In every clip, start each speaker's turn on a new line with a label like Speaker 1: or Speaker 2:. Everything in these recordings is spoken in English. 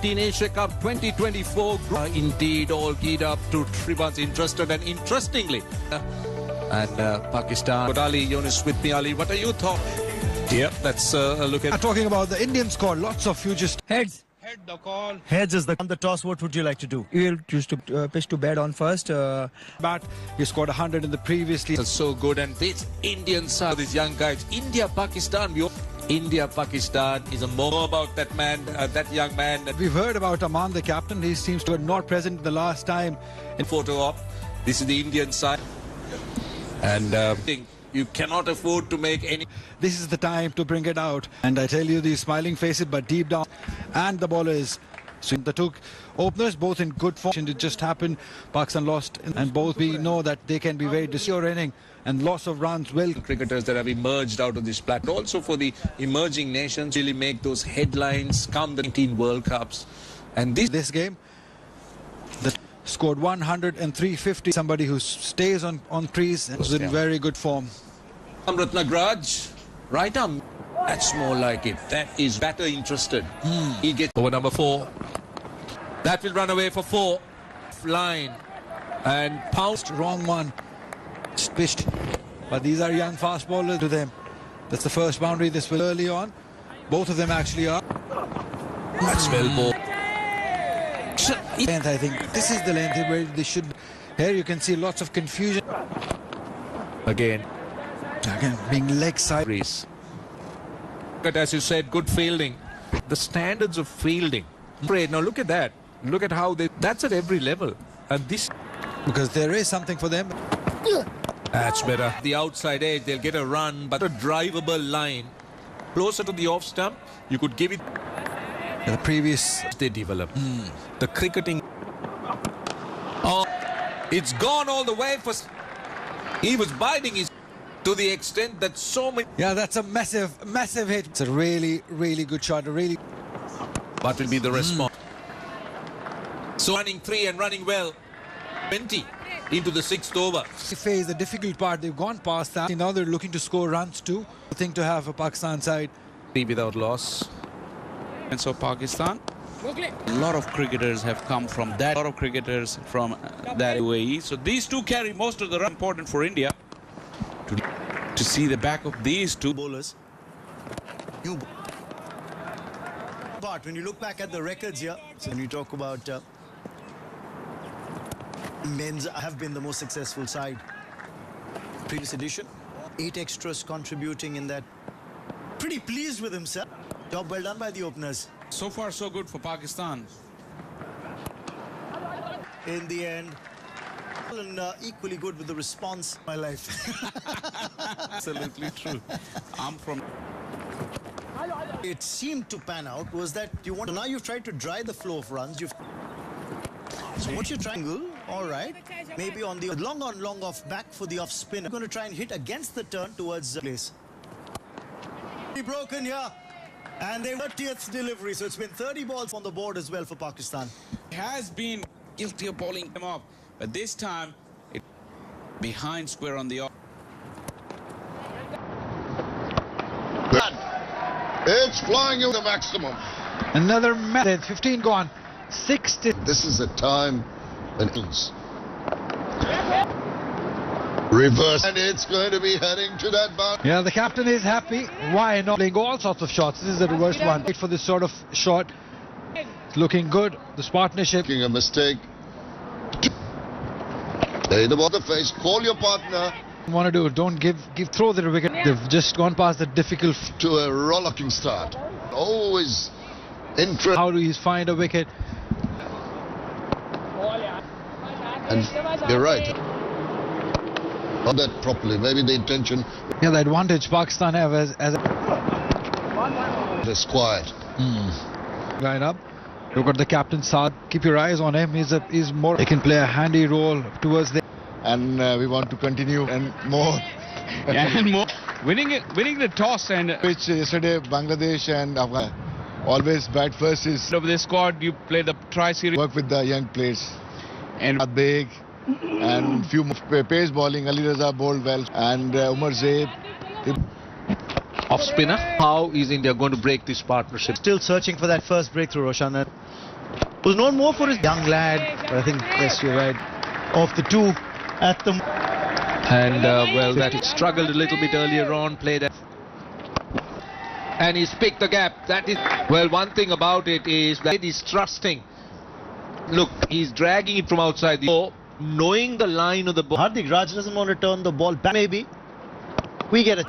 Speaker 1: U19 Asia Cup 2024 indeed all geared up to everyone's interested and interestingly Pakistan. But Ali, Yunus with me. Ali, what are your thoughts? Yeah, let's look at
Speaker 2: talking about the Indian squad. Lots of futures.
Speaker 3: Heads.
Speaker 4: Head the call.
Speaker 3: Heads is on the toss. What would you like to do?
Speaker 2: You will choose to pitch to bed on first. Bat, you scored 100 in the previously.
Speaker 1: That's so good, and this Indian side, these young guys, India-Pakistan. India-Pakistan is a more about that man, that young man.
Speaker 2: We've heard about Aman, the captain. He seems to have not present the last time.
Speaker 1: In photo op, this is the Indian side, and you cannot afford to make any.
Speaker 2: This is the time to bring it out. And I tell you, these smiling faces, but deep down, and the bowlers. So the two openers, both in good form. It just happened. Pakistan lost, and both we know that they can be very disorienting, and loss of runs will.
Speaker 1: Cricketers that have emerged out of this platform, also for the emerging nations, really make those headlines come the 19 World Cups. And
Speaker 2: this game, that scored 100 and 350. Somebody who stays on crease and was in very good form.
Speaker 1: Ratnagraj, right arm. That's more like it. That is batter interested. He gets over number 4. That will run away for 4. Line and pounced.
Speaker 2: Wrong one. Pitched. But these are young fast bowlers to them. That's the first boundary. This will early on. Both of them actually are.
Speaker 1: That's well bowled.
Speaker 2: I think this is the length where they should. Here you can see lots of confusion.
Speaker 1: Again
Speaker 2: being leg side.
Speaker 1: But as you said, good fielding. The standards of fielding. Now look at that. Look at how that's at every level. And this,
Speaker 2: because there is something for them.
Speaker 1: That's better. The outside edge, they'll get a run, but a drivable line. Closer to the off stump, you could give it.
Speaker 2: The previous
Speaker 1: they develop. The cricketing. Oh, it's gone all the way for. He was biting his. To the extent that so many.
Speaker 2: Yeah, that's a massive hit. It's a really good shot.
Speaker 1: What will be the response? So running 3 and running well. 20 into the 6th over.
Speaker 2: They face the difficult part. They've gone past that. Now they're looking to score runs too. The thing to have a Pakistan side.
Speaker 1: 3 without loss.
Speaker 4: And so Pakistan. A lot of cricketers have come from that. A lot of cricketers from that UAE. So these two carry most of the run. Important for India. To see the back of these two bowlers.
Speaker 3: But when you look back at the records here, when you talk about men's have been the most successful side. Previous edition, 8 extras contributing in that. Pretty pleased with himself. Job well done by the openers.
Speaker 4: So far, so good for Pakistan.
Speaker 3: In the end. And equally good with the response. My life.
Speaker 4: Absolutely true. I'm from.
Speaker 3: It seemed to pan out was that you want. Now you've tried to dry the flow of runs. So what's your triangle? All right. Maybe on the long on, long off back for the off spin. I'm going to try and hit against the turn towards place. Broken here. And they were 30th delivery. So it's been 30 balls on the board as well for Pakistan.
Speaker 4: Has been guilty of bowling him off. But this time, it behind square on the off.
Speaker 5: It's flying in the maximum.
Speaker 2: Another method. 15 gone. 60.
Speaker 5: This is a time when it's reverse, and it's going to be heading to that boundary.
Speaker 2: Yeah, the captain is happy. Why not? Playing all sorts of shots. This is the reverse one. Wait for this sort of shot. It's looking good. This partnership.
Speaker 5: Making a mistake. Lay the ball to the face. Call your partner.
Speaker 2: Want to do? Don't throw the wicket. They've just gone past the difficult
Speaker 5: to a rollicking start. Always interesting.
Speaker 2: How do you find a wicket?
Speaker 5: And you're right. Not that properly. Maybe the intention.
Speaker 2: Yeah, the advantage Pakistan have as
Speaker 5: it's quiet.
Speaker 2: Line up. Look at the captain Saad. Keep your eyes on him. He's more. He can play a handy role towards the.
Speaker 5: And we want to continue and more.
Speaker 4: Yeah, and more. Winning the toss and
Speaker 5: which yesterday Bangladesh and Afghanistan always bat first is.
Speaker 4: Of the squad, you play the tri-series.
Speaker 5: Work with the young players.
Speaker 4: And
Speaker 5: big and few pace bowling. Ali Raza bowled well and Umar Zaid.
Speaker 1: Off spinner. How is India going to break this partnership?
Speaker 2: Still searching for that first breakthrough, Roshan.
Speaker 3: Was known more for his young lad, but I think, yes, you're right. Of the two at the...
Speaker 1: And, well, that struggled a little bit earlier on, played... And he's picked the gap. That is... Well, one thing about it is that he's trusting. Look, he's dragging it from outside the ball, knowing the line of the ball.
Speaker 3: Hardik Raj doesn't want to turn the ball back, maybe. We get it.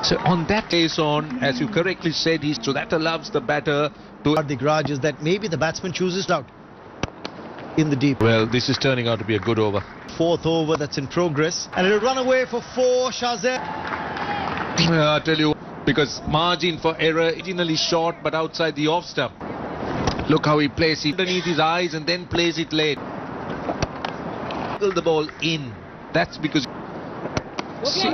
Speaker 1: So on that case on, as you correctly said, so that allows the batter to...
Speaker 3: Hardik Raj is that maybe the batsman chooses out in the deep.
Speaker 1: Well, this is turning out to be a good over.
Speaker 3: Fourth over that's in progress. And it'll run away for 4, Shahzeb.
Speaker 1: I tell you, because margin for error originally short, but outside the off stump. Look how he plays it underneath his eyes and then plays it late. The ball in. That's because... See,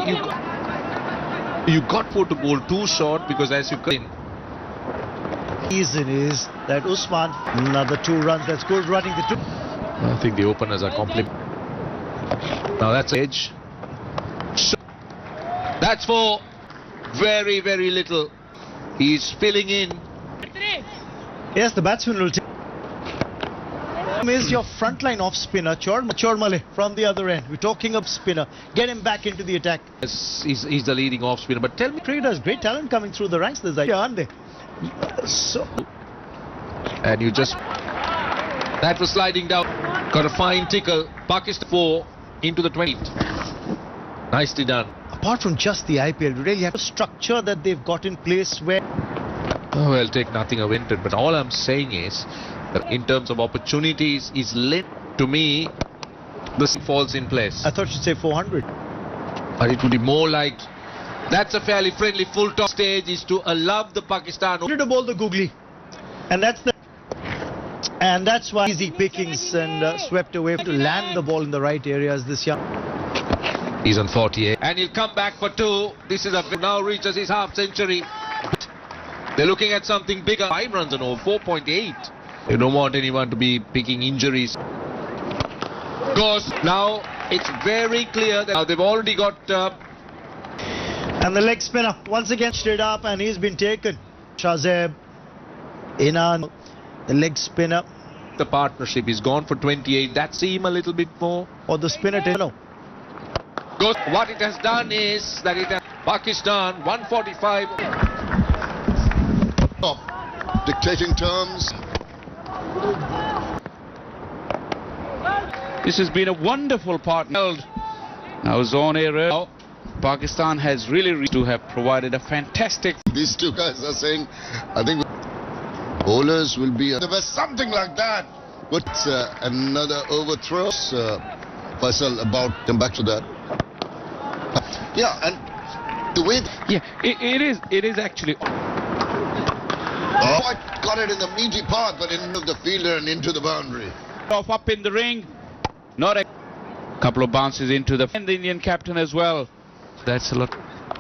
Speaker 1: you got for to bowl too short because as you come in.
Speaker 3: Reason is that Usman, another 2 runs, that's good running the 2.
Speaker 1: I think the openers are compliment. Now that's edge. That's for very, very little. He's filling in.
Speaker 3: Yes, the batsman will take. Is your frontline off spinner, Chormale, from the other end. We're talking of spinner. Get him back into the attack.
Speaker 1: Yes, he's the leading off spinner. But tell me,
Speaker 3: Traders, great talent coming through the ranks. There's aren't they? So.
Speaker 1: And you just... That was sliding down. Got a fine tickle. Pakistan 4 into the 20th. Nicely done.
Speaker 3: Apart from just the IPL, you really have a structure that they've got in place where...
Speaker 1: Oh, well, take nothing of it. But all I'm saying is that in terms of opportunities, is led to me, this falls in place.
Speaker 3: I thought you'd say 400.
Speaker 1: But it would be more like... That's a fairly friendly full top stage is to allow the Pakistan...
Speaker 3: To bowl the googly. And that's why easy pickings and swept away to land the ball in the right areas this year.
Speaker 1: He's on 48. And he'll come back for 2. This is now reaches his half century. They're looking at something bigger. 5 runs and over 4.8. You don't want anyone to be picking injuries. Because now it's very clear that now they've already got...
Speaker 3: And the leg spinner once again straight up and he's been taken. Shahzeb, Inan, the leg spinner.
Speaker 1: The partnership is gone for 28. That seems a little bit more.
Speaker 3: Or the spinner, no.
Speaker 1: Because what it has done is that it has Pakistan 145.
Speaker 5: Dictating terms.
Speaker 4: This has been a wonderful partner. Now zone area. Pakistan has really to have provided a fantastic...
Speaker 5: These two guys are saying, I think bowlers will be... There was something like that. But another overthrow. Faisal about come back to that. Yeah, and the way...
Speaker 4: Yeah, it is actually...
Speaker 5: Oh, I got it in the meaty part, but into the fielder and into the boundary.
Speaker 4: Off up in the ring. Not a couple of bounces into the... And the Indian captain as well. That's a lot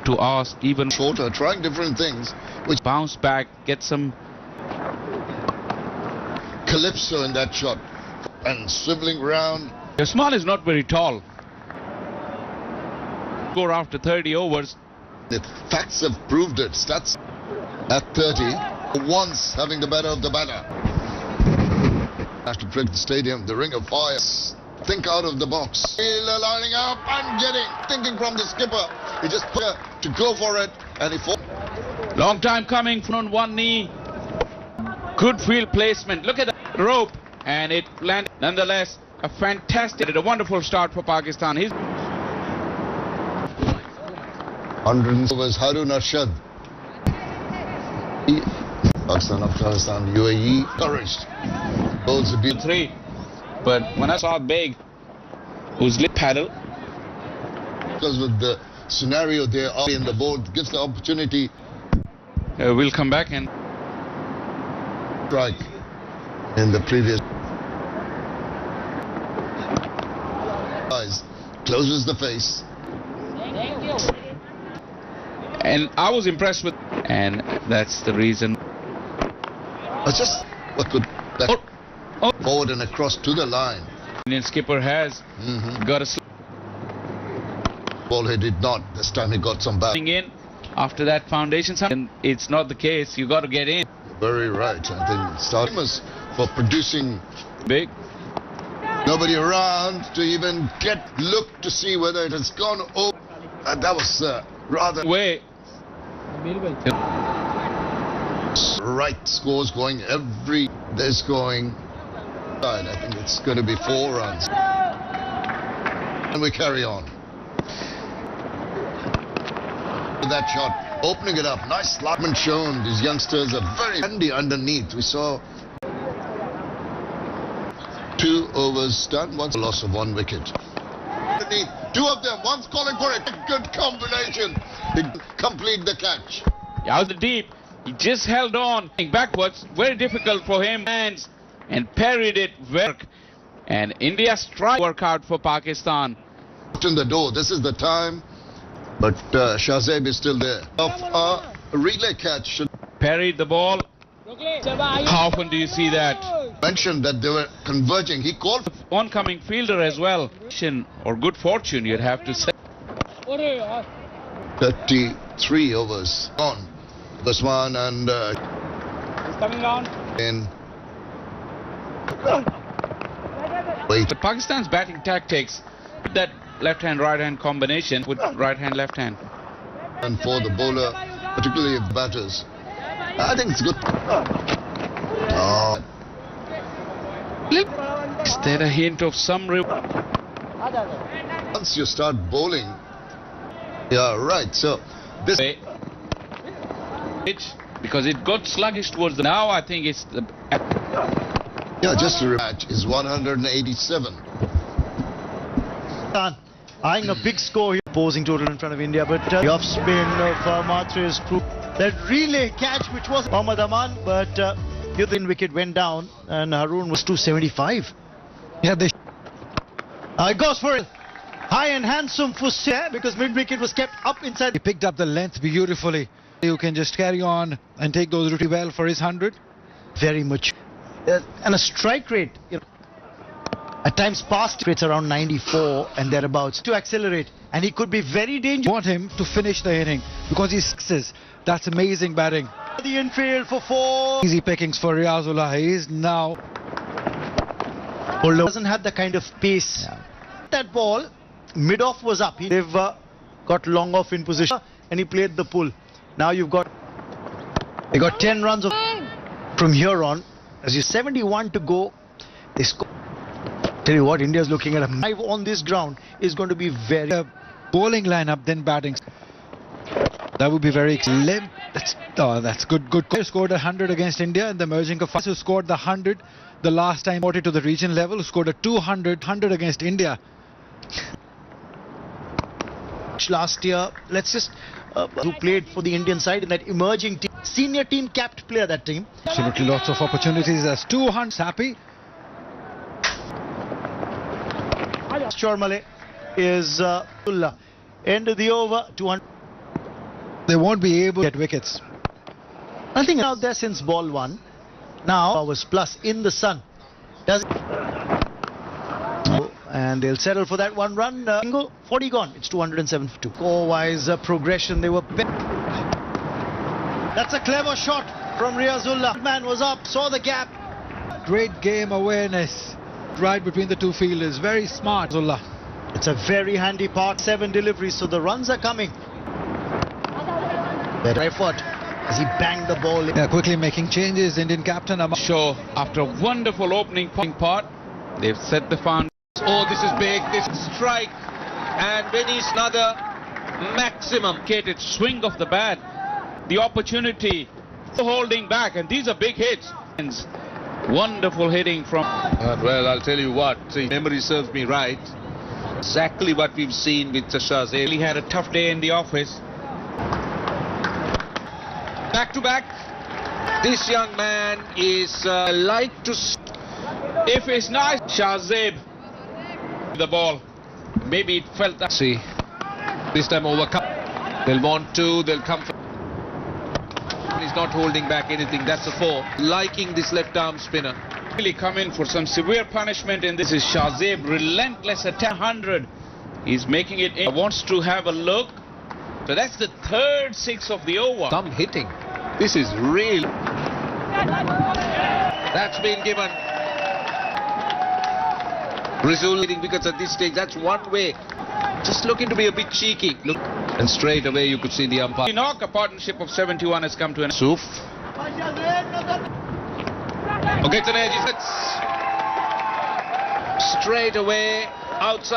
Speaker 4: to ask, even
Speaker 5: shorter, trying different things, which
Speaker 4: bounce back, get some
Speaker 5: calypso in that shot and swiveling round.
Speaker 4: Usman is not very tall. Score after 30 overs.
Speaker 5: The facts have proved it. Stats at 30, once having the better of the batter. Has to break the stadium, the ring of fire. Think out of the box. Lining up and thinking from the skipper. He just put to go for it and he fought.
Speaker 4: Long time coming from one knee. Good field placement. Look at the rope and it landed. Nonetheless, a fantastic, a wonderful start for Pakistan. He's
Speaker 5: 100 overs. Harun Arshad. Pakistan, Afghanistan, UAE. Encouraged. Bowls a bit
Speaker 4: 3. But when I saw Beg, who's lit paddle,
Speaker 5: because with the scenario they are in the board, gives the opportunity.
Speaker 4: We'll come back and
Speaker 5: strike in the previous. Eyes closes the face.
Speaker 4: And I was impressed with, and that's the reason.
Speaker 5: It's just what could that forward and across to the line.
Speaker 4: Indian skipper has got a
Speaker 5: ball. He did not. This time he got some back.
Speaker 4: In after that foundation, and it's not the case. You got to get in.
Speaker 5: Very right. I think famous for producing
Speaker 4: Big.
Speaker 5: nobody around to even look to see whether it has gone over. That was rather
Speaker 4: Way.
Speaker 5: right scores going every. There's going. I think it's going to be 4 runs. And we carry on. That shot, opening it up. Nice slotman shown. These youngsters are very handy underneath. We saw 2 overs done, once a loss of 1 wicket. Underneath, 2 of them, one's calling for a good combination. They complete the catch.
Speaker 4: Out the deep. He just held on backwards. Very difficult for him. Hands and parried it. And India strike work out for Pakistan.
Speaker 5: In the door, this is the time. But Shahzeb is still there. Of a relay catch.
Speaker 4: Parried the ball. How often do you see that?
Speaker 5: Mentioned that they were converging. He called
Speaker 4: Oncoming fielder as well. Or good fortune, you'd have to say.
Speaker 5: 33 overs on. Baswan and
Speaker 4: Coming down.
Speaker 5: in. Wait.
Speaker 4: But Pakistan's batting tactics, that left-hand, right-hand combination with right-hand, left-hand.
Speaker 5: And for the bowler, particularly batters, I think it's good. Oh.
Speaker 4: Is there a hint of some
Speaker 5: Once you start bowling, yeah, right. So this
Speaker 4: pitch, because it got sluggish towards the. Now I think it's the.
Speaker 5: just a rematch is 187.
Speaker 3: Eyeing a big score here, posing total in front of India, but the off spin of Matre has proved that relay catch, which was Mohammad Aman, but the wicket went down and Haroon was 275.
Speaker 2: Yeah, they.
Speaker 3: It goes for it. High and handsome for Sir, because mid wicket was kept up inside.
Speaker 2: He picked up the length beautifully. You can just carry on and take those routes well for his 100.
Speaker 3: Very much. And a strike rate, at times past rates around 94 and thereabouts, to accelerate, and he could be very dangerous.
Speaker 2: Want him to finish the inning because he sixes. That's amazing batting.
Speaker 3: The infield for 4.
Speaker 2: Easy pickings for Riazullah. He is now.
Speaker 3: Doesn't have the kind of pace. Yeah. That ball, mid-off was up. They've got long off in position and he played the pull. Now they got 10 runs from here on. As you 71 to go, they score. Tell you what, India's looking at a 5 on this ground is going to be very
Speaker 2: bowling lineup, then batting. That would be very slim. That's good. Good. Scored 100 against India in the merging of who scored the 100 the last time promoted to the region level. Who scored a 200 against India
Speaker 3: last year. Let's just who played for the Indian side in that emerging team, senior team capped player that team.
Speaker 2: Absolutely, lots of opportunities as 200 happy.
Speaker 3: Chormale is end of the over 200.
Speaker 2: They won't be able to get wickets.
Speaker 3: Nothing out there since ball 1. Now was plus in the sun. And they'll settle for that 1 run. Single, 40 gone. It's 207 for 2. Score-wise progression, they were. That's a clever shot from Riazullah. Man was up, saw the gap.
Speaker 2: Great game awareness. Right between the two fielders. Very smart, Riazullah.
Speaker 3: It's a very handy part. 7 deliveries, so the runs are coming. Better effort as he banged the ball.
Speaker 2: Yeah, quickly making changes. Indian captain.
Speaker 4: Sure, after a wonderful opening part, they've set the foundation.
Speaker 1: Oh, this is big. This is strike. And Venice another maximum.
Speaker 4: Swing of the bat. The opportunity holding back. And these are big hits. Wonderful hitting from.
Speaker 1: Well, I'll tell you what. See, memory serves me right. Exactly what we've seen with Shahzeb.
Speaker 4: He had a tough day in the office.
Speaker 1: Back to back. This young man is like to.
Speaker 4: If it's nice, Shahzeb. The ball. Maybe it felt that.
Speaker 1: See, this time overcome. They'll want to. They'll come. He's not holding back anything. That's a 4. Liking this left-arm spinner.
Speaker 4: Really come in for some severe punishment. And this is Shahzeb, relentless at 100. He's making it. Wants to have a look. So that's the 3rd 6 of the over.
Speaker 1: Some hitting. This is real. That's been given. Rizul leading because at this stage, that's one way. Just looking to be a bit cheeky. Look, and straight away you could see the umpire.
Speaker 4: Knock, a partnership of 71 has come to an end.
Speaker 1: Suf. Okay, it's an edge. Straight away outside.